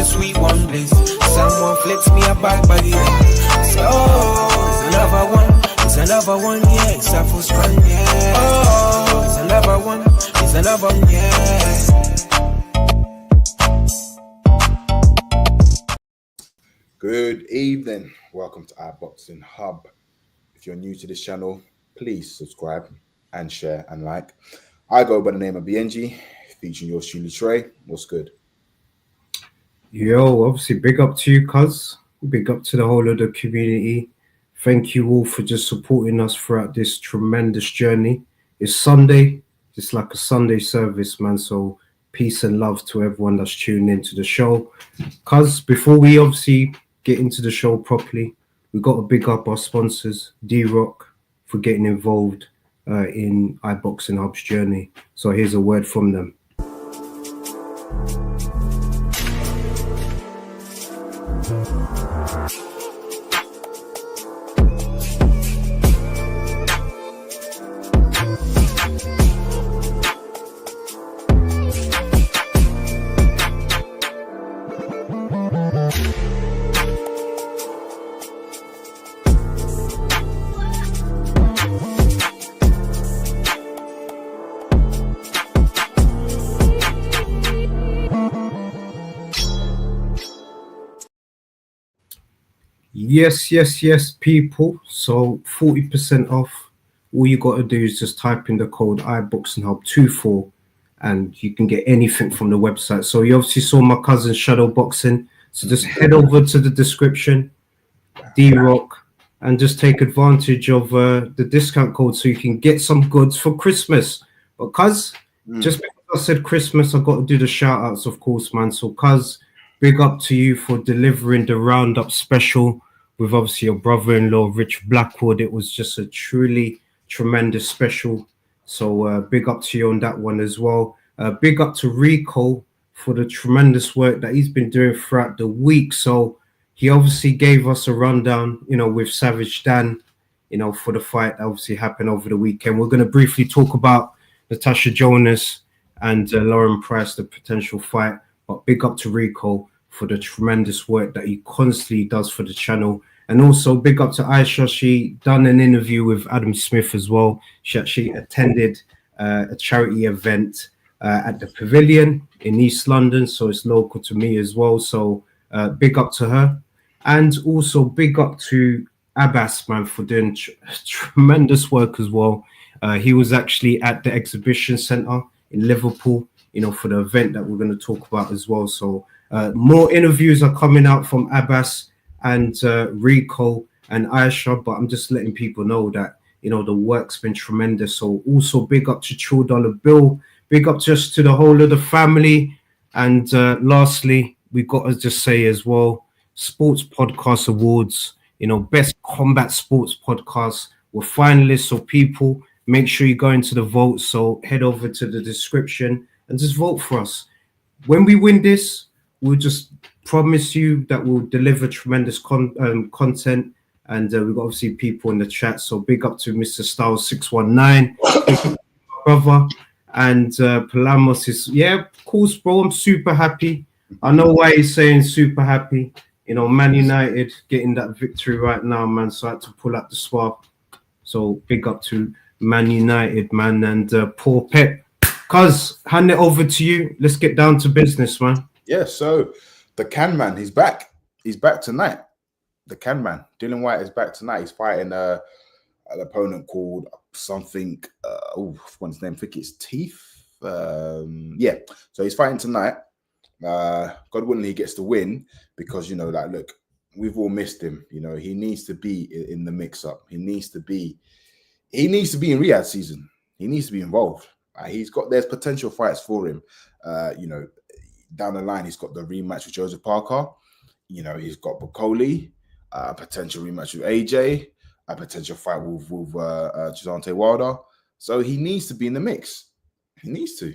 the sweet one bliss. Someone flips me a bad body. So, it's another one, yeah. It's a full strand, yeah. Oh, it's another one, yeah. Good evening. Welcome to iBoxingHub. If you're new to this channel, please subscribe and share and like. I go by the name of Biyenge, featuring yours truly, Trey. What's good? Yo, obviously big up to you, cuz. Big up to the whole of the community. Thank you all for just supporting us throughout this tremendous journey. It's Sunday. It's like a Sunday service, man. So peace and love to everyone that's tuning into the show. Cuz, before we obviously get into the show properly, we got to big up our sponsors, D-Rock, for getting involved in iBoxingHub's journey. So here's a word from them. Yes, people. So 40% off. All you got to do is just type in the code iBoxingHub24 and you can get anything from the website. So you obviously saw my cousin shadow boxing. So just head over to the description, D-Rock, and just take advantage of the discount code so you can get some goods for Christmas. But cuz, just because I said Christmas, I've got to do the shout outs, of course, man. So cuz, big up to you for delivering the roundup special with obviously your brother-in-law, Rich Blackwood. It was just a truly tremendous special. So big up to you on that one as well. Big up to Rico for the tremendous work that he's been doing throughout the week. So he obviously gave us a rundown, with Savage Dan, for the fight that obviously happened over the weekend. We're going to briefly talk about Natasha Jonas and Lauren Price, the potential fight. But big up to Rico for the tremendous work that he constantly does for the channel. And also big up to Aisha. She done an interview with Adam Smith as well. She actually attended a charity event at the Pavilion in East London. So it's local to me as well. So big up to her. And also big up to Abbas, man, for doing tremendous work as well. He was actually at the exhibition centre in Liverpool, for the event that we're going to talk about as well. So more interviews are coming out from Abbas and Rico and Aisha, but I'm just letting people know that, the work's been tremendous. So also big up to True Dollar Bill, big up just to the whole of the family. And lastly, we got to just say as well, Sports Podcast Awards, Best Combat Sports Podcast. We're finalists, so people, make sure you go into the vote. So head over to the description and just vote for us. When we win this, we'll just promise you that we'll deliver tremendous content. And we've got obviously people in the chat. So big up to Mr. Styles 619, brother. And Palamos is, of course, bro. I'm super happy. I know why he's saying super happy. Man United getting that victory right now, man. So I had to pull out the swap. So big up to Man United, man. And poor Pep. Cuz, hand it over to you. Let's get down to business, man. Yeah, so the Can Man, he's back. He's back tonight. The Can Man, Dylan White is back tonight. He's fighting an opponent called something. What's his name? I think it's Teeth. Yeah, so he's fighting tonight. God willing, he gets the win because look, we've all missed him. He needs to be in the mix-up. He needs to be in Riyadh season. He needs to be involved. There's potential fights for him. Down the line, he's got the rematch with Joseph Parker. He's got Bukoli, potential rematch with AJ, a potential fight with Deontay Wilder. So he needs to be in the mix. He needs to.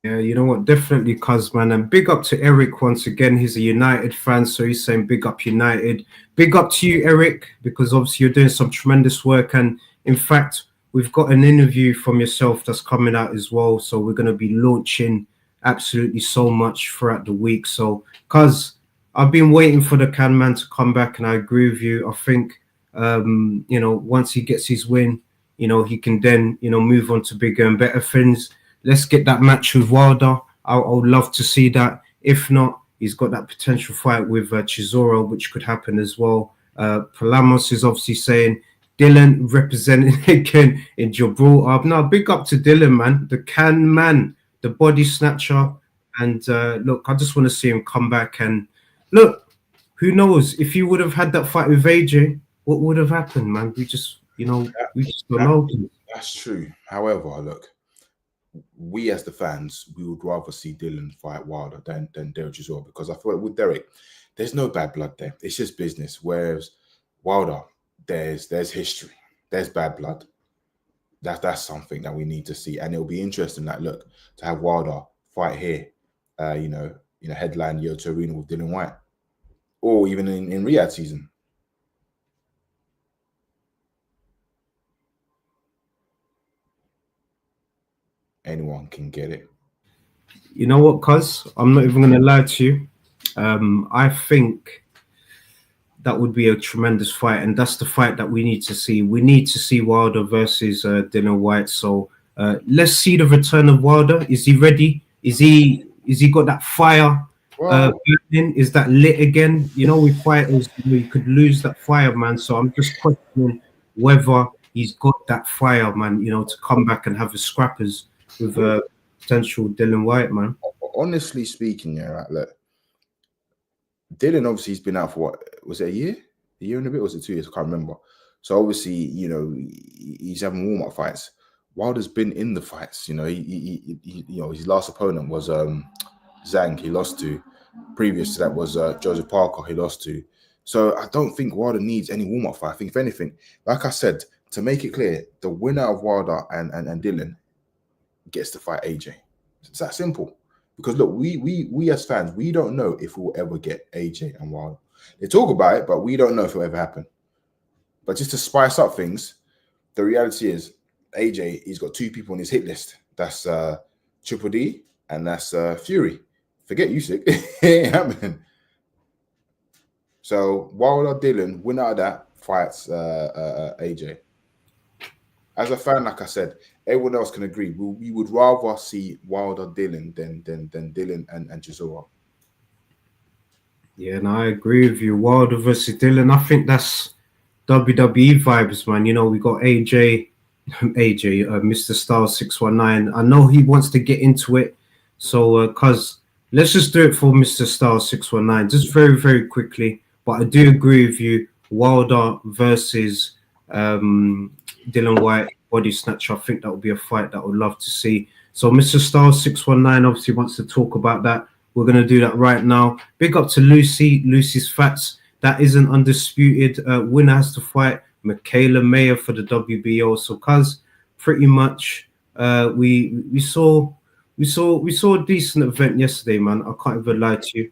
Yeah, you know what? Definitely, cuz, man. And big up to Eric once again. He's a United fan, so he's saying big up United. Big up to you, Eric, because obviously you're doing some tremendous work. And in fact, we've got an interview from yourself that's coming out as well. So we're going to be launching absolutely so much throughout the week. So, cause I've been waiting for the Can Man to come back, and I agree with you. I think, you know, once he gets his win, you know, he can then, you know, move on to bigger and better things. Let's get that match with Wilder. I would love to see that. If not, he's got that potential fight with Chisora, which could happen as well. Palamos is obviously saying Dylan representing again in Gibraltar. Now, big up to Dylan, man, the Can Man, the body snatcher. And look, I just want to see him come back. And look, who knows if he would have had that fight with AJ, what would have happened, man? We just, you know, we just don't know. That's true. However, look, we as the fans, we would rather see Dylan fight Wilder than Derek Chisora, because I feel like with Derek, there's no bad blood there. It's just business. Whereas Wilder, there's history, there's bad blood. That's something that we need to see, and it'll be interesting. That look to have Wilder fight here, you know, headline Yoto Arena with Dylan White, or even in Riyadh season. Anyone can get it. You know what, cuz? I'm not even going to lie to you. I think that would be a tremendous fight, and that's the fight that we need to see. We need to see Wilder versus Dylan White. So let's see the return of Wilder. Is he ready? Is he got that fire? Burning? Is that lit again? You know, with fighters, you could lose that fire, man. So I'm just questioning whether he's got that fire, man. You know, to come back and have the scrappers with potential Dylan White, man. Honestly speaking, yeah, right, look, Dylan obviously he's been out for what, was it a year and a bit, or was it 2 years? I can't remember. So obviously, you know, he's having warm-up fights. Wilder's been in the fights. You know, he you know, his last opponent was Zhang. He lost to. Previous to that was Joseph Parker. He lost to. So I don't think Wilder needs any warm-up fight. I think if anything, like I said, to make it clear, the winner of Wilder and Dylan gets to fight AJ. It's that simple. Because look, we as fans, we don't know if we'll ever get AJ and Wilder. They talk about it, but we don't know if it'll ever happen. But just to spice up things, the reality is AJ, he's got two people on his hit list. That's Triple D and that's Fury. Forget Usyk. It ain't happening. So Wilder, Dylan, winner of that fights AJ. As a fan, like I said, everyone else can agree. We would rather see Wilder Dylan than Dylan and Chisora. Yeah, and I agree with you. Wilder versus Dylan. I think that's WWE vibes, man. You know, we got AJ, Mr. Star 619. I know he wants to get into it, so cause let's just do it for Mr. Star 619, just very, very quickly. But I do agree with you. Wilder versus Dylan White, body snatcher. I think that would be a fight that I would love to see. So Mr. Star 619 obviously wants to talk about that. We're going to do that right now. Big up to Lucy's Fats. That isn't undisputed. Winner has to fight Michaela Mayer for the WBO. So, cuz pretty much we saw a decent event yesterday, man. I can't even lie to you.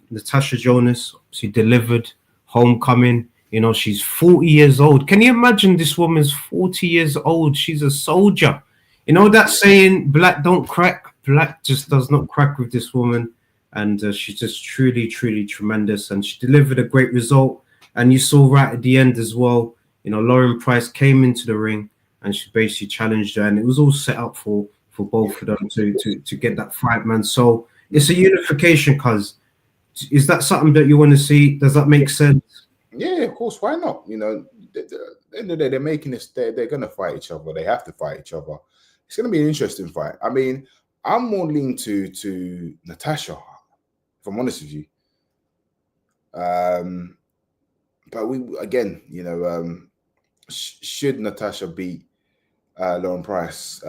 Natasha Jonas, she delivered. Homecoming. You know, she's 40 years old. Can you imagine this woman's 40 years old? She's a soldier. You know that saying, black don't crack? Black just does not crack with this woman. And she's just truly, truly tremendous. And she delivered a great result. And you saw right at the end as well, you know, Lauren Price came into the ring and she basically challenged her. And it was all set up for both of them to get that fight, man. So it's a unification, cuz. Is that something that you want to see? Does that make sense? Yeah, of course. Why not? You know, at the end of the day, they're making this. They're going to fight each other. They have to fight each other. It's going to be an interesting fight. I mean, I'm more leaning to Natasha, if I'm honest with you. But we again, you know, should Natasha beat Lauren Price,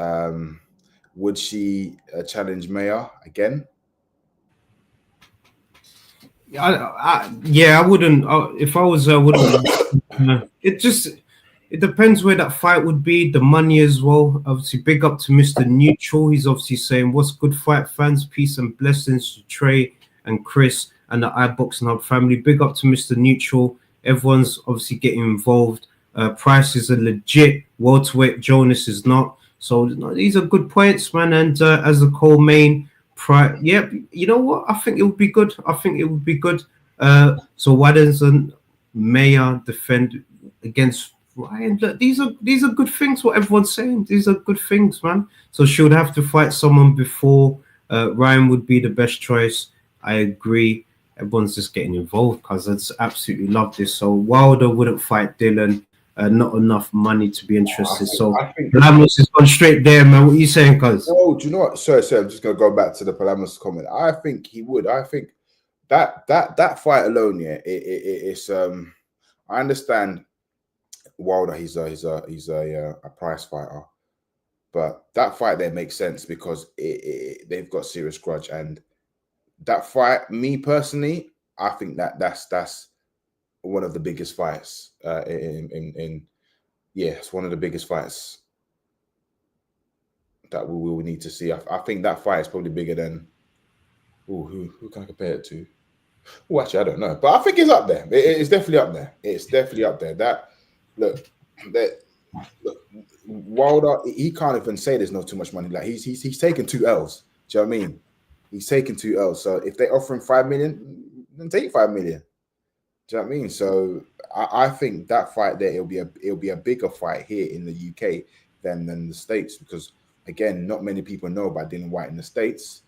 would she challenge Mayer again? I wouldn't. If I was, I wouldn't. It depends where that fight would be. The money as well. Obviously, big up to Mr. Neutral. He's obviously saying, "What's good, fight fans? Peace and blessings to Trey and Chris and the iBoxingHub family." Big up to Mr. Neutral. Everyone's obviously getting involved. Price is a legit welterweight. Jonas is not. So these are good points, man. And as a co-main, yeah, you know what? I think it would be good. I think it would be good. So why doesn't Mayor defend against Ryan? Look, these are good things. What everyone's saying, these are good things, man. So she would have to fight someone before Ryan would be the best choice. I agree. Everyone's just getting involved because I just absolutely love this. So Wilder wouldn't fight Dylan. Not enough money to be interested. So Lamus has gone straight there, man. What are you saying, cuz? Oh, do you know what? Sorry, I'm just gonna go back to the Palamas comment. I think he would. I think that fight alone, yeah, it's I understand Wilder, he's a prize fighter, but that fight there makes sense because they've got serious grudge, and that fight, me personally, I think that's one of the biggest fights it's one of the biggest fights that we will need to see. I think that fight is probably bigger than who can I compare it to? Oh, actually, I don't know, but I think it's up there. It's definitely up there. It's definitely up there. Look, Wilder, he can't even say there's not too much money. Like he's taken 2 L's. Do you know what I mean? He's taken 2 L's. So if they offer him 5 million, then take 5 million. Do you know what I mean? So I think that fight there, it'll be a bigger fight here in the UK than the States, because again, not many people know about Dylan White in the States,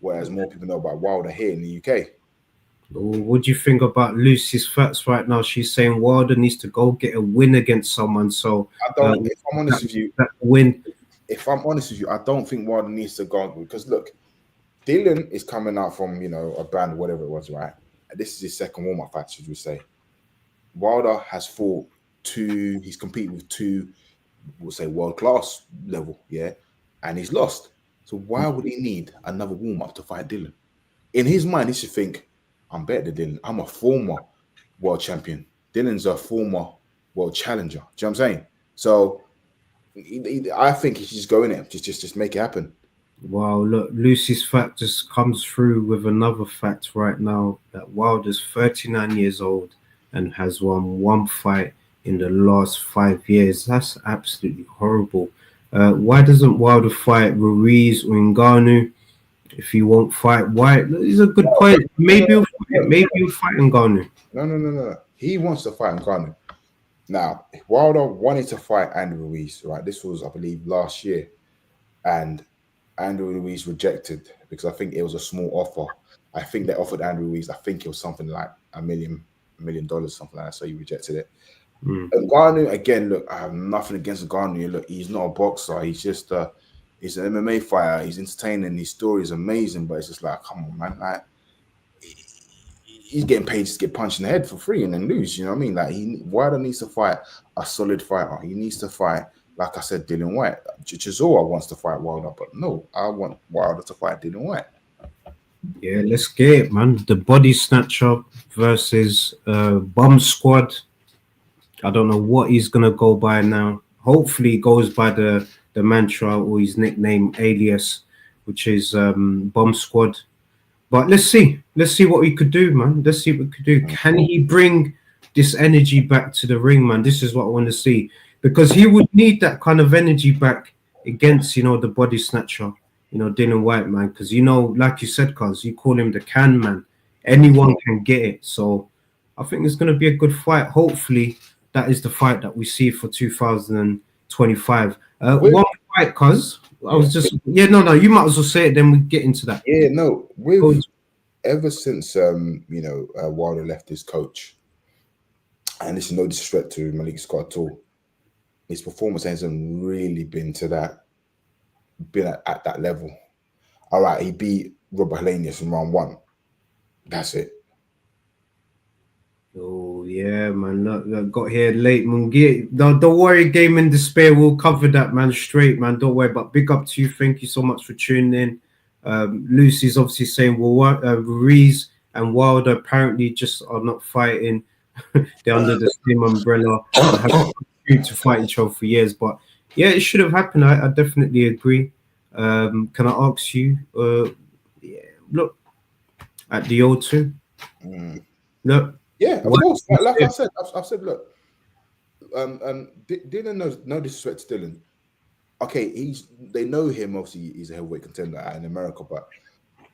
whereas more people know about Wilder here in the UK. What do you think about Lucy's facts right now? She's saying Wilder needs to go get a win against someone. So if I'm honest with you, If I'm honest with you, I don't think Wilder needs to go, because look, Dylan is coming out from a band, whatever it was, right? This is his second warm-up fight, should we say? Wilder has fought 2. He's competed with 2, we'll say, world-class level, yeah, and he's lost. So why would he need another warm-up to fight Dylan? In his mind, he should think, I'm better than Dylan. I'm a former world champion. Dylan's a former world challenger. Do you know what I'm saying? So I think he should just go in it, just make it happen. Wow, look, Lucy's fact just comes through with another fact right now, that Wilder's 39 years old and has won 1 fight in the last 5 years. That's absolutely horrible. Why doesn't Wilder fight Ruiz or Ngannou if he won't fight White? These are good points. Maybe he'll fight Ngannou. No. He wants to fight Ngannou. Now, Wilder wanted to fight Andrew Ruiz, right? This was, I believe, last year. And Andrew Ruiz rejected because I think it was a small offer. I think they offered Andrew Ruiz, I think it was something like $1 million, something like that. So he rejected it. Ngannou, again, look, I have nothing against Ngannou. Look, he's not a boxer. He's just he's an MMA fighter. He's entertaining. His story is amazing, but it's just like, come on, man. Like, he's getting paid to get punched in the head for free and then lose. You know what I mean? Like, Wilder needs to fight a solid fighter. He needs to fight, like I said, Dylan White. Chisora wants to fight Wilder, but no, I want Wilder to fight Dylan White. Yeah, let's get it, man. The Body Snatcher versus Bomb Squad. I don't know what he's gonna go by now. Hopefully, he goes by the mantra or his nickname alias, which is Bomb Squad. But let's see what we could do, man. Let's see what we could do. Can he bring this energy back to the ring, man? This is what I want to see, because he would need that kind of energy back against, the Body Snatcher, Dylan White, man. Because like you said, cuz you call him the can man. Anyone can get it. So I think it's going to be a good fight. Hopefully, that is the fight that we see for 2025. One fight, cuz I was just you might as well say it, then we get into that. Yeah, no, ever since Wilder left his coach, and this is no disrespect to Malik Scott at all, his performance hasn't really been at that level. All right, he beat Robert Helenius in round 1. That's it. Oh yeah, man! Look, got here late, man. Don't worry, Game in Despair. We'll cover that, man. Straight, man. Don't worry. But big up to you. Thank you so much for tuning in. Lucy's obviously saying, well, Ruiz and Wilder apparently just are not fighting. They're under the same umbrella. They have to fight each other for years. But yeah, it should have happened. I definitely agree. Can I ask you? Look at the O2. Look. Yeah, of course. Like I said, look, Dylan knows, no disrespect to Dylan. okay, they know him. Obviously, he's a heavyweight contender in America, but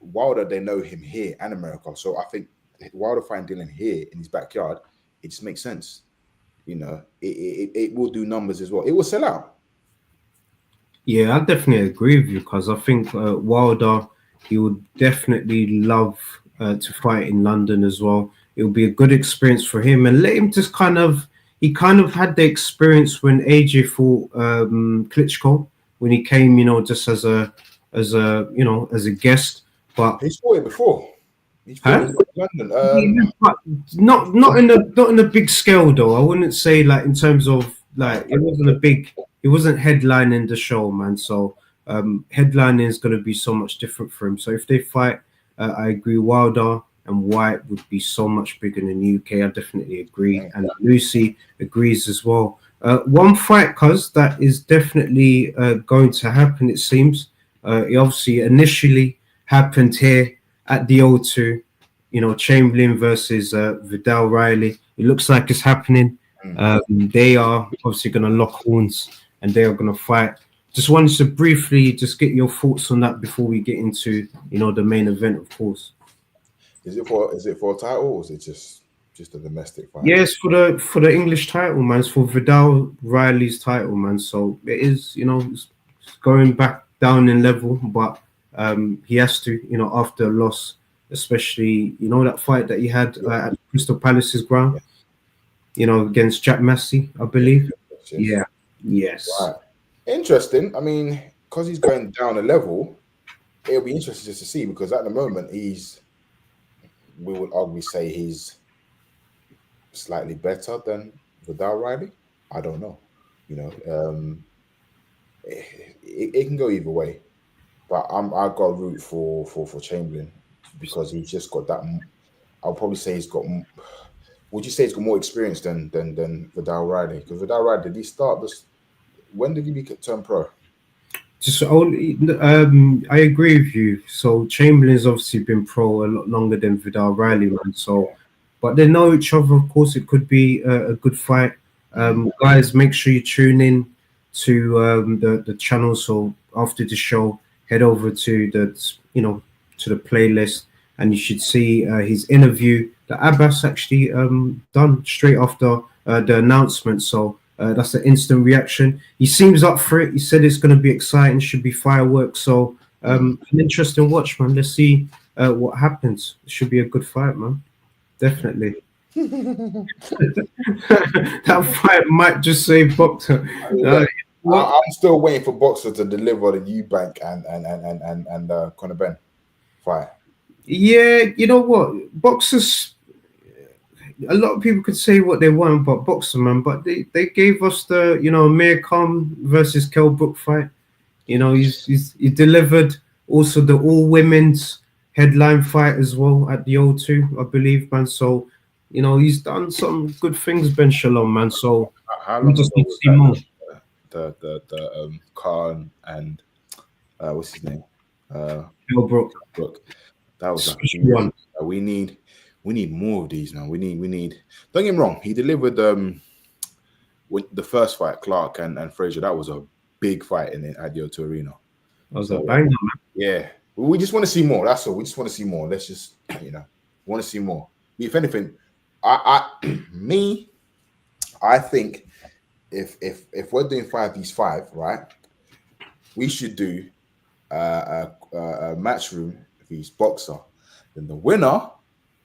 Wilder, they know him here and America. So I think Wilder fighting Dylan here in his backyard, it just makes sense. You know, it will do numbers as well. It will sell out. Yeah, I definitely agree with you because I think Wilder, he would definitely love to fight in London as well. It would be a good experience for him, and let him just he kind of had the experience when AJ fought Klitschko when he came, just as a guest. But he's fought it before. He's fought in London. But not in a big scale though. I wouldn't say like in terms of like it wasn't headlining the show, man. So headlining is going to be so much different for him. So if they fight, I agree. Wilder and White would be so much bigger in the UK. I definitely agree, and Lucy agrees as well. One fight, cuz that is definitely going to happen. It seems. It obviously initially happened here at the O2. Chamberlain versus Vidal Riley. It looks like it's happening. They are obviously going to lock horns and they are going to fight. Just wanted to briefly just get your thoughts on that before we get into the main event, of course. Is it for a title or is it just a domestic fight? Yes, for the English title, man. It's for Vidal Riley's title, man. So it is, it's going back down in level, but he has to, after a loss, especially that fight that he had at Crystal Palace's ground, against Jack Massey, I believe. Yeah. Yes. Right. Interesting. I mean, because he's going down a level, it'll be interesting just to see because at the moment we would arguably say he's slightly better than Vidal Riley. I don't know. It can go either way, but I got root for Chamberlain because he's just got that. I'll probably say he's got. Would you say he's got more experience than Vidal Riley? Because Vidal Riley, did he start this? When did he turn pro? Just only, I agree with you. So Chamberlain's obviously been pro a lot longer than Vidal Riley, man. So, but they know each other. Of course, it could be a good fight. Guys, make sure you tune in to the channel. So after the show, head over to the playlist, and you should see his interview that Abbas actually done straight after the announcement. So that's an instant reaction. He seems up for it. He said it's going to be exciting, should be fireworks. So an interesting watch, man. Let's see what happens. It should be a good fight, man. Definitely. That fight might just save Boxer. I'm still waiting for Boxer to deliver the Eubank and Conor Ben fight. Yeah, you know what? Boxers, a lot of people could say what they want about Boxer, man, but they gave us the, Amir Khan versus Kell Brook fight. He delivered also the all-women's headline fight as well at the O2, I believe, man. So, he's done some good things, Ben Shalom, man. So we just need to see more. The Khan and what's his name? Kell Brook. That was one. We need more of these now. We need. Don't get me wrong. He delivered with the first fight, Clark and Frazier. That was a big fight at the O2 Arena. That was a banger, man. Yeah, we just want to see more. That's all. We just want to see more. Let's just want to see more. If anything, I think if we're doing 5v5, right, we should do a match room if he's Boxer. Then the winner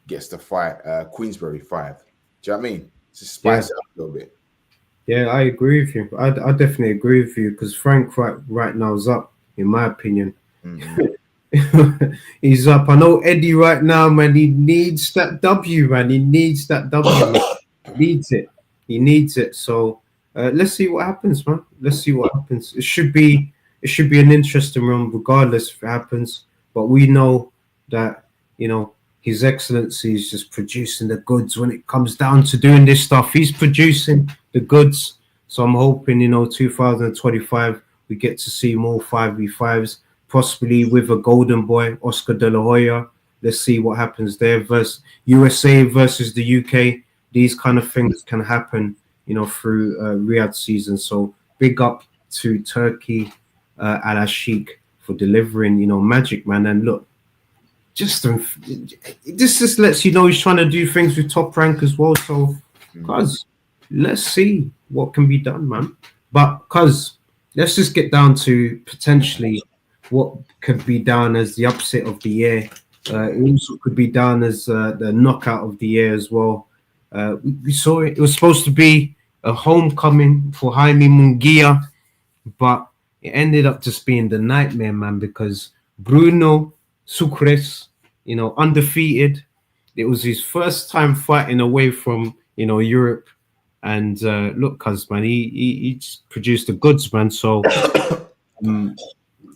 gets to fight Queensberry 5. Do you know what I mean? Just spice it up a little bit. Yeah, I agree with you. I definitely agree with you because Frank right now is up, in my opinion. Mm-hmm. He's up. I know Eddie right now, man. He needs that W, man. He needs that W. He needs it. So let's see what happens, man. Let's see what happens. It should be an interesting run, regardless if it happens. But we know that His Excellency is just producing the goods when it comes down to doing this stuff. He's producing the goods. So I'm hoping 2025 we get to see more 5v5s. Possibly with a golden boy, Oscar De La Hoya. Let's see what happens there. Versus USA versus the UK. These kind of things can happen, through Riyadh season. So big up to Turkey Ala Sheik for delivering, magic, man. And look, this just lets you know he's trying to do things with Top Rank as well. So, cuz, let's see what can be done, man. But cuz, let's just get down to potentially what could be down as the upset of the year. It also could be down as the knockout of the year as well. We saw it. It was supposed to be a homecoming for Jaime Munguia, but it ended up just being the nightmare, man, because Bruno Sucres, undefeated. It was his first time fighting away from, Europe. And look, cuz, man, he just produced the goods, man. So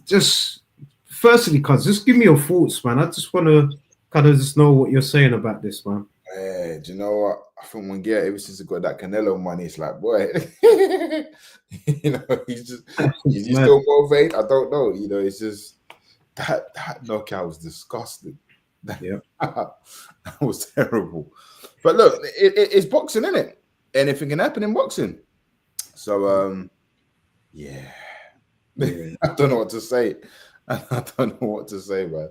just firstly, cuz, just give me your thoughts, man. I just want to kind of just know what you're saying about this, man. Yeah, do you know what? I think when ever since he got that Canelo money, it's like, boy, he's still motivated. I don't know. It's just that knockout was disgusting. Yeah, that was terrible. But look, it's boxing, isn't it? Anything can happen in boxing. So, yeah. I don't know what to say. I don't know what to say, man.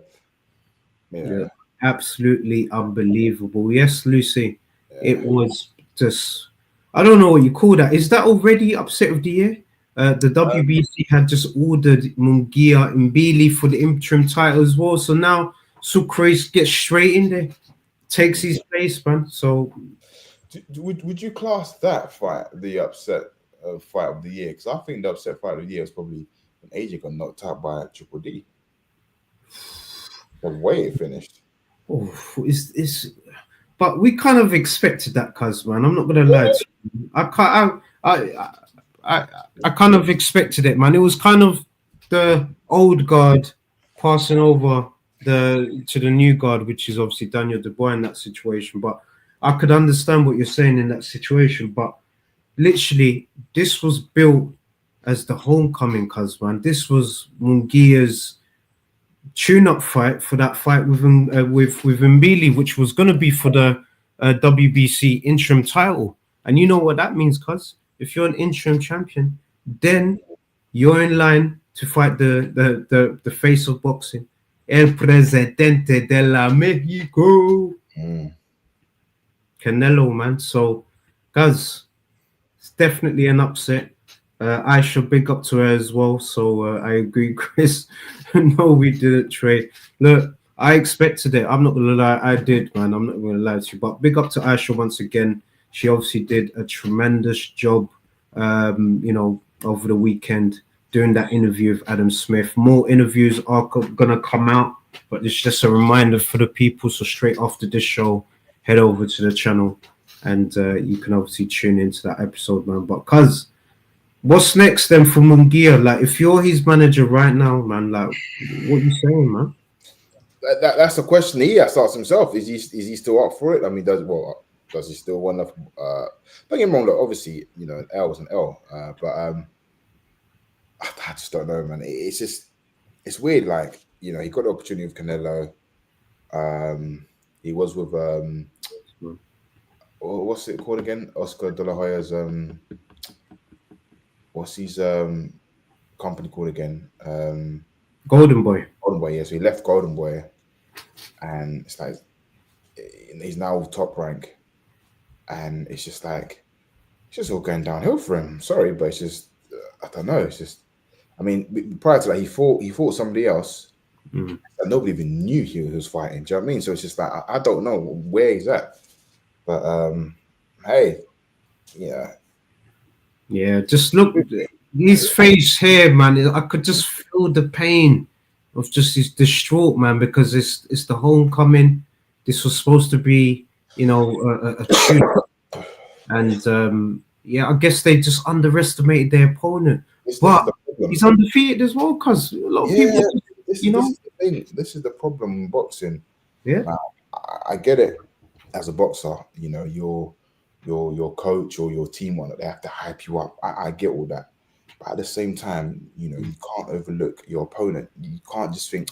Yeah. Absolutely unbelievable. Yes, Lucy. It was just, I don't know what you call that. Is that already upset of the year? The WBC had just ordered Munguia Mbili for the interim title as well. So now Sucres gets straight in there, takes his place, man. So would you class that fight the upset fight of the year? Because I think the upset fight of the year was probably when AJ got knocked out by Triple D. The way it finished. Oh, but we kind of expected that, cuz, man. I'm not gonna lie to you. I kind of expected it, man. It was kind of the old guard passing over to the new guard, which is obviously Daniel Dubois in that situation. But I could understand what you're saying in that situation. But literally, this was built as the homecoming, cuz, man. This was Munguia's tune-up fight for that fight with Mbili, which was going to be for the WBC interim title. And you know what that means, cuz? If you're an interim champion, then you're in line to fight the face of boxing, El Presidente de la Mexico, Canelo, man. So, guys, it's definitely an upset. I should big up to her as well. So I agree, Chris. No, we didn't trade. Look, I expected it. I'm not gonna lie, I did, man. I'm not gonna lie to you. But big up to Aisha once again. She obviously did a tremendous job, over the weekend doing that interview with Adam Smith. More interviews are gonna come out, but it's just a reminder for the people. So straight after this show, head over to the channel, and you can obviously tune into that episode, man. But cuz, what's next then for Munguia? Like, if you're his manager right now, man, like, what are you saying, man? That's the question he has to ask himself. Is he still up for it? I mean, does he still want to? Don't get me wrong. Look, obviously, an L was an L, but I just don't know, man. It's weird. Like, he got the opportunity with Canelo. He was with what's it called again? Oscar De La Hoya's what's his company called again? Golden Boy. Golden Boy, yeah. So he left Golden Boy, and it's like he's now Top Rank, and it's just like it's just all going downhill for him. Sorry, but it's just I don't know. It's just, I mean, prior to that, he fought somebody else that nobody even knew he was fighting. Do you know what I mean? So it's just like I don't know where he's at, but hey, yeah. Just look at his face here, man. I could just feel the pain of just his distraught, man, because it's the homecoming. This was supposed to be, a tune, and I guess they just underestimated their opponent. But he's undefeated as well, because a lot of people, This is the thing. This is the problem in boxing. Yeah, I get it. As a boxer, your coach or your team they have to hype you up. I get all that, but at the same time, you can't overlook your opponent. You can't just think,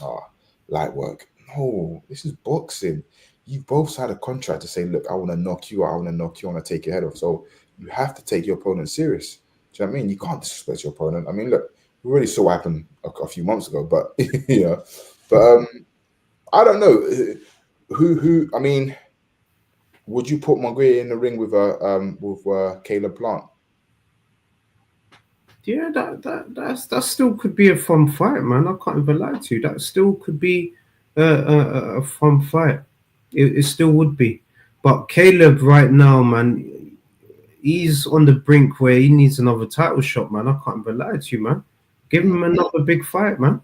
light work. No, this is boxing. You both signed a contract to say, look, I want to knock you out. I want to knock you. I want to take your head off. So you have to take your opponent serious. Do you know what I mean? You can't disrespect your opponent. I mean, look, We already saw what happened a few months ago, but yeah, but I don't know who. I mean, would you put Munguia in the ring with Caleb Plant? Yeah, that still could be a fun fight, man. I can't even lie to you. That still could be a fun fight. It still would be. But Caleb right now, man, he's on the brink where he needs another title shot, man. I can't even lie to you, man. Give him another big fight, man.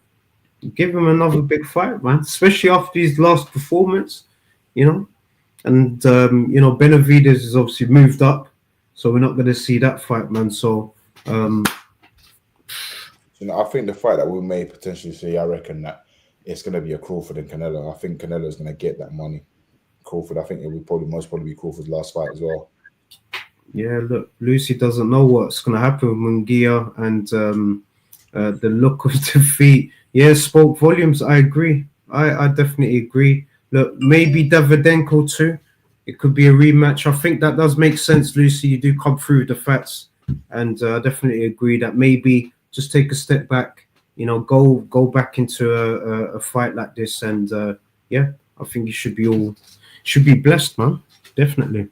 Give him another big fight, man. Especially after his last performance, you know. And you know, Benavidez has obviously moved up, so we're not going to see that fight, man. So. You know, I think the fight that we may potentially see, I reckon that it's going to be a Crawford and Canelo. I think Canelo's going to get that money. Crawford, I think it would most probably be Crawford's last fight as well. Yeah, look, Lucy doesn't know what's going to happen with Munguia, and the look of defeat. Yeah, spoke volumes. I agree. I definitely agree. Look, maybe Davydenko too. It could be a rematch. I think that does make sense, Lucy. You do come through the facts, and I definitely agree that maybe just take a step back, you know, go back into a fight like this, and yeah, I think you should be blessed, man. Definitely.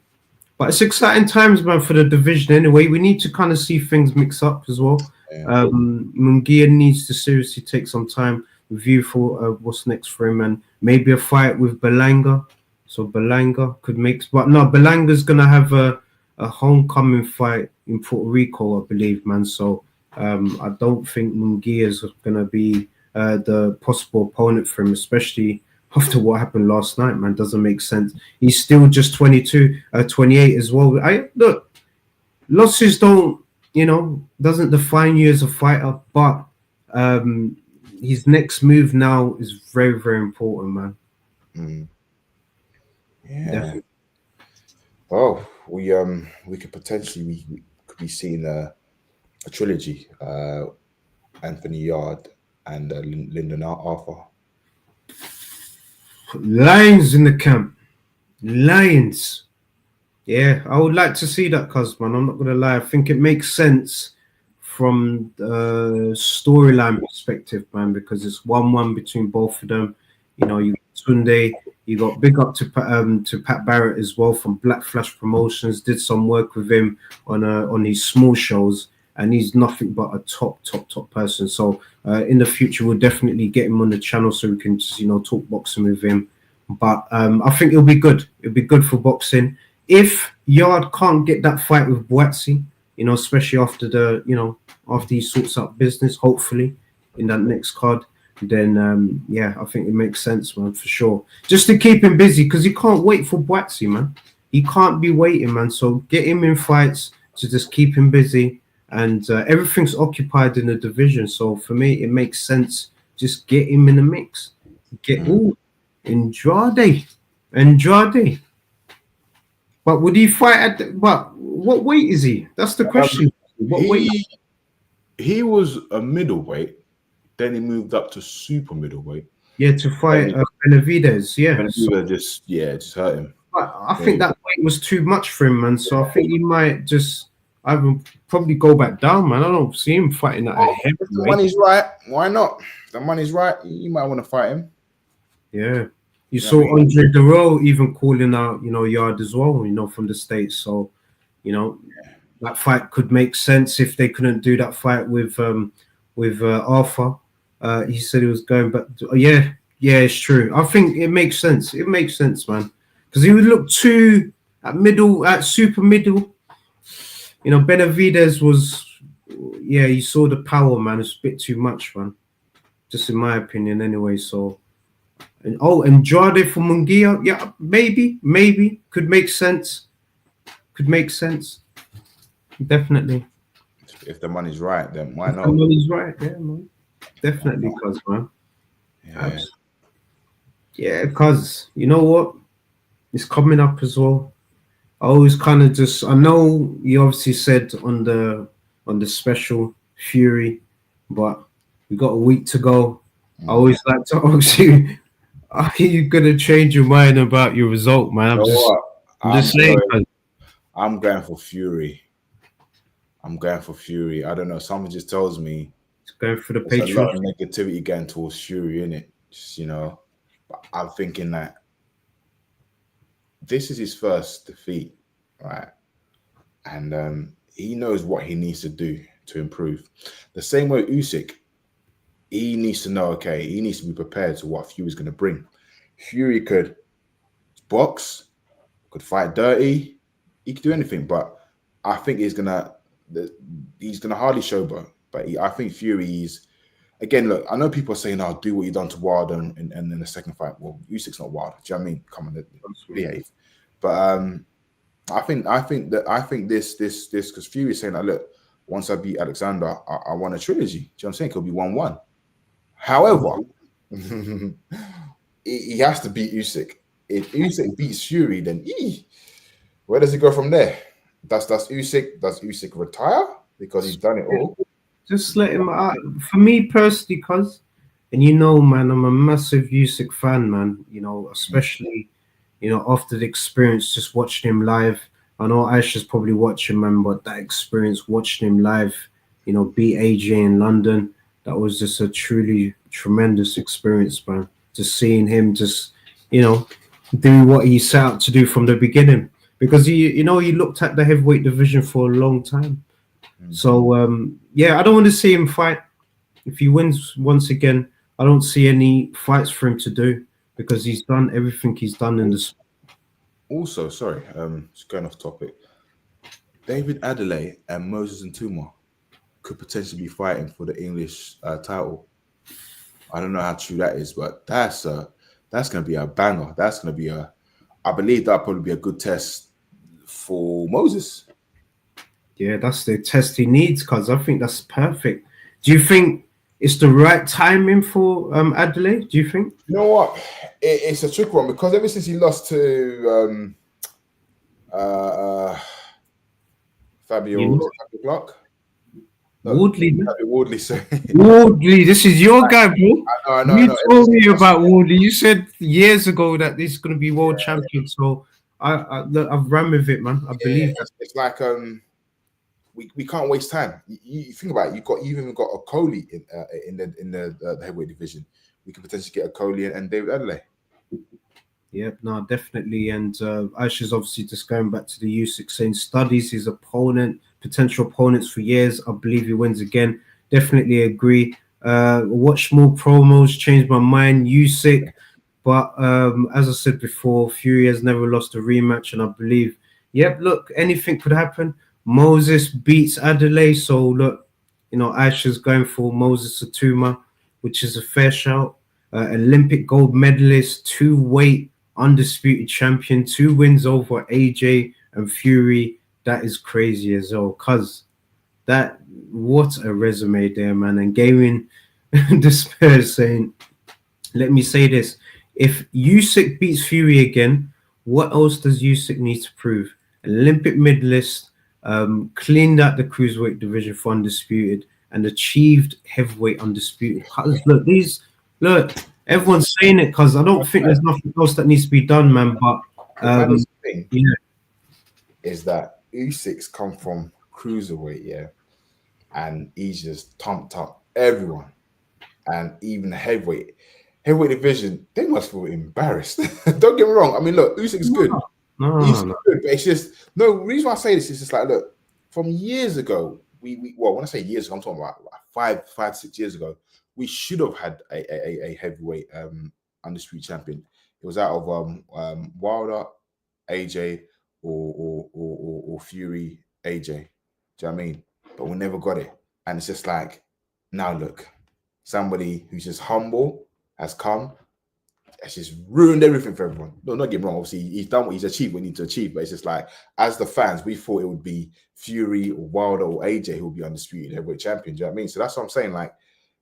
But it's exciting times, man, for the division anyway. We need to kind of see things mix up as well. Yeah. Munguia needs to seriously take some time, review for what's next for him, and maybe a fight with Biyenge. So Biyenge could make, but no, Belanga's gonna have a homecoming fight in Puerto Rico, I believe, man. So I don't think Munguia is gonna be the possible opponent for him, especially after what happened last night, man. Doesn't make sense. He's still just 28 as well. Look, losses don't, you know, doesn't define you as a fighter, but his next move now is very, very important, man. Yeah. Definitely. Oh, we could potentially we could be seeing a trilogy. Anthony Yard and Lyndon Arthur. Lions in the camp. Lions. Yeah, I would like to see that, cuz, man. I'm not going to lie. I think it makes sense from the storyline perspective, man, because it's 1-1 between both of them. You know, you got Tunde, you got big up to Pat Barrett as well from Black Flash Promotions. Did some work with him on his small shows, and he's nothing but a top person. So in the future, we'll definitely get him on the channel so we can just, you know, talk boxing with him. But I think it'll be good. It'll be good for boxing. If Yard can't get that fight with Buatsi, you know, especially after after he sorts out business, hopefully in that next card, then yeah, I think it makes sense, man, for sure. Just to keep him busy, because he can't wait for Buatsi, man. He can't be waiting, man. So get him in fights to just keep him busy. And everything's occupied in the division. So for me, it makes sense. Just get him in the mix. Get Andrade. But would he fight but what weight is he? That's the question. What weight? He was a middleweight. Then he moved up to super middleweight. Yeah, to fight Benavidez. Yeah. Benavidez just hurt him. But I think that weight was too much for him, man. So I think he might just probably go back down, man. I don't see him fighting at a heavyweight. If the money's right, why not? If the money's right, you might want to fight him. Yeah. You saw Andre Durrell even calling out, you know, Yard as well, you know, from the States. So, you know, that fight could make sense if they couldn't do that fight with Arthur. He said he was going back. Yeah, it's true. I think it makes sense. It makes sense, man. Because he would look too at super middle. You know, Benavidez was, yeah, you saw the power, man. It's a bit too much, man. Just in my opinion, anyway. So, and Andrade for Munguia, yeah, maybe could make sense. Definitely. If the money's right, then why not? If the money's right, yeah, man. Definitely, cuz, man. Yeah, cuz, you know what? It's coming up as well. I always kind of I know you obviously said on the special Fury, but we got a week to go. I always like to ask you, are you gonna change your mind about your result, man? I'm just saying. I'm going for Fury. I don't know. Someone just tells me it's going for the There's a lot Patriots. of negativity going towards Fury, innit? Just, you know, but I'm thinking that this is his first defeat, right? And he knows what he needs to do to improve. The same way Usyk, he needs to know, okay, he needs to be prepared to what Fury's going to bring. Fury could box, could fight dirty, he could do anything, but I think he's gonna hardly showboat. But I think Fury's, again, look, I know people are saying, "Oh, do what you done to Wilder and in the second fight." Well, Usyk's not Wilder. Do you know what I mean? Come on, behave. But I think this because Fury's saying that, look, once I beat Alexander, I want a trilogy. Do you know what I'm saying? It could be 1-1. However, he has to beat Usyk. If Usyk beats Fury, then where does it go from there? Does Usyk retire because he's done it all? Just let him out. For me personally, cuz, and you know, man, I'm a massive Usyk fan, man. You know, especially, you know, after the experience, just watching him live. I know Aisha's probably watching, man, but that experience watching him live, you know, beat AJ in London, that was just a truly tremendous experience, man. Just seeing him just, you know, do what he set out to do from the beginning. Because he looked at the heavyweight division for a long time. So yeah, I don't want to see him fight. If he wins once again, I don't see any fights for him to do because he's done everything he's done in this. Also, sorry, just going off topic. David Adelaide and Moses Ntuma could potentially be fighting for the English title. I don't know how true that is, but that's going to be a banger. That's going to be I believe that'll probably be a good test for Moses. Yeah, that's the test he needs, because I think that's perfect. Do you think it's the right timing for Adelaide? Do you think? You know what? It's a tricky one because ever since he lost to Fabio Clark. Woodley, sorry. Woodley, this is your guy, bro. I know. You told me about Woodley. You said years ago that this is going to be world champion. So I've run with it, man. I believe that. It's like we can't waste time. You think about it. You've even got a Coley in the heavyweight division. We could potentially get a Coley and David Adelaide. Yeah, no, definitely. And Aisha's obviously just going back to the Usyk saying studies his potential opponents for years. I believe he wins again. Definitely agree. Watch more promos, changed my mind. Usyk, but as I said before, Fury has never lost a rematch, and I believe, yep, look, anything could happen. Moses beats Adelaide, so look, you know, Aisha's going for Moses Ntuma, which is a fair shout. Olympic gold medalist, 2-weight undisputed champion, 2 wins over AJ and Fury. That is crazy as well, cuz what a resume there, man. And Gaming Despair saying, let me say this, if Usyk beats Fury again, what else does Usyk need to prove? Olympic medalist, cleaned out the cruiserweight division for undisputed, and achieved heavyweight undisputed. Look, everyone's saying it because I don't think there's nothing else that needs to be done, man. But the thing is that Usyk's come from cruiserweight, and he's just thumped up everyone, and even the heavyweight division, they must feel embarrassed. Don't get me wrong. I mean, look, Usyk's good. He's good, but it's just the reason why I say this is just like, look, from years ago, when I say years ago, I'm talking about 5, 6 years ago, we should have had a heavyweight undisputed champion. It was out of Wilder, AJ, or Fury, AJ. Do you know what I mean? But we never got it. And it's just like, now look, somebody who's just humble has come. It's just ruined everything for everyone. No, not get me wrong. Obviously, he's done what he's achieved, what he needs to achieve. But it's just like, as the fans, we thought it would be Fury or Wilder or AJ who would be undisputed heavyweight champion. Do you know what I mean? So that's what I'm saying. Like,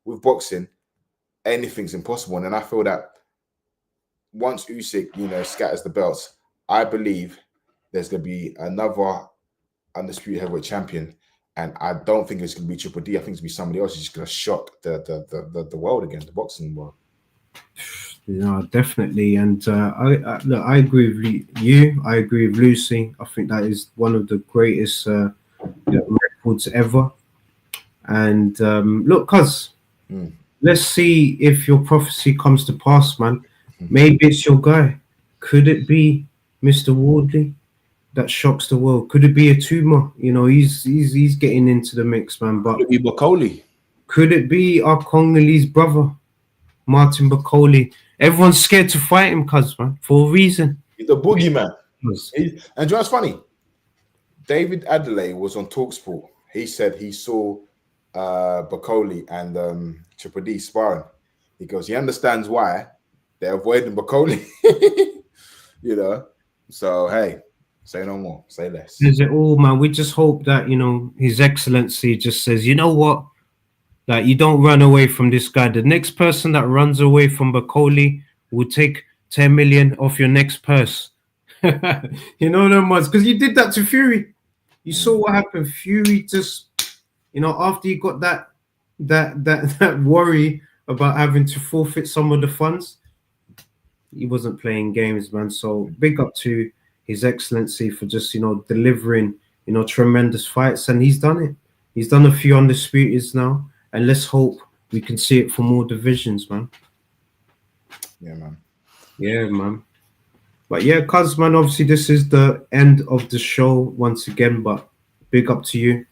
with boxing, anything's impossible. And I feel that once Usyk, scatters the belts, I believe there's going to be another undisputed heavyweight champion. And I don't think it's going to be Triple D. I think it's going to be somebody else who's just going to shock the world again, the boxing world. No, definitely. And I agree with you. I agree with Lucy. I think that is one of the greatest records ever. And look, cuz Let's see if your prophecy comes to pass, man. Maybe it's your guy. Could it be Mr. Wardley that shocks the world? Could it be a tumor? You know, he's getting into the mix, man. But Could it be Bacoli? could it be our Congolese brother, Martin Bacoli? Everyone's scared to fight him, cuz, man, for a reason. He's the boogeyman. And do you know what's funny? David Adelaide was on TalkSport. He said he saw Bacoli and Triple D sparring. He goes, he understands why they're avoiding Bacoli. You know? So, hey, say no more, say less. Is it all, man? We just hope that, you know, His Excellency just says, you know what? That you don't run away from this guy. The next person that runs away from Bacoli will take 10 million off your next purse. You know them ones, because you did that to Fury. You saw what happened. Fury just, you know, after he got that worry about having to forfeit some of the funds, he wasn't playing games, man. So big up to His Excellency for just, you know, delivering, you know, tremendous fights, and he's done it. He's done a few undisputeds now, and let's hope we can see it for more divisions, man. Yeah, man. Yeah, man. But yeah, cuz, man, obviously this is the end of the show once again, but big up to you.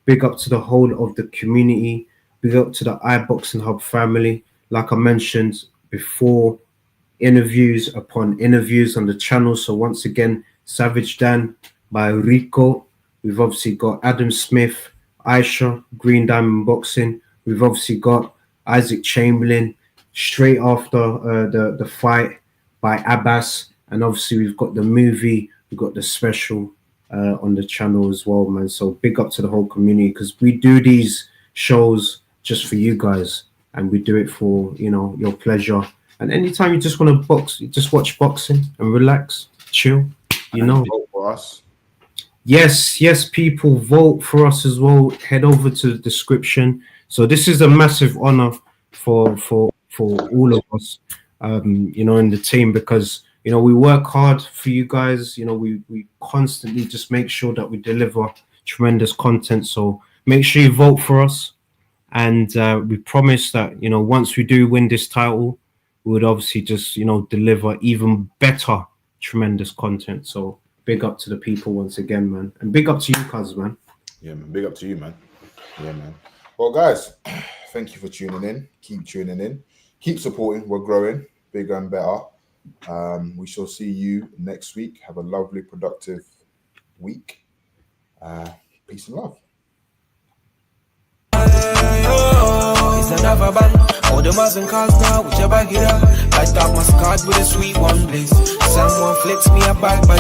Big up to the whole of the community. Big up to the iBoxingHub family. Like I mentioned before, interviews upon interviews on the channel. So once again, Savage Dan by Rico. We've obviously got Adam Smith, Aisha, Green Diamond Boxing. We've obviously got Isaac Chamberlain straight after the fight by Abbas. And obviously we've got the movie, we've got the special on the channel as well, man. So big up to the whole community, because we do these shows just for you guys, and we do it for, you know, your pleasure. And anytime you just want to box, you just watch boxing and relax, chill, you know. Vote for us. Yes, people, vote for us as well. Head over to the description. So this is a massive honor for all of us, you know, in the team, because, you know, we work hard for you guys. You know, we constantly just make sure that we deliver tremendous content. So make sure you vote for us. And we promise that, you know, once we do win this title, we would obviously just, you know, deliver even better, tremendous content. So big up to the people once again, man. And big up to you, cuz, man. Yeah, man. Big up to you, man. Yeah, man. Well, guys, thank you for tuning in. Keep tuning in. Keep supporting. We're growing bigger and better. We shall see you next week. Have a lovely, productive week. Peace and love. It's another band. All the Muslim cars now, whichever get up. I start my card with a sweet one, please. Someone flicks me a bag by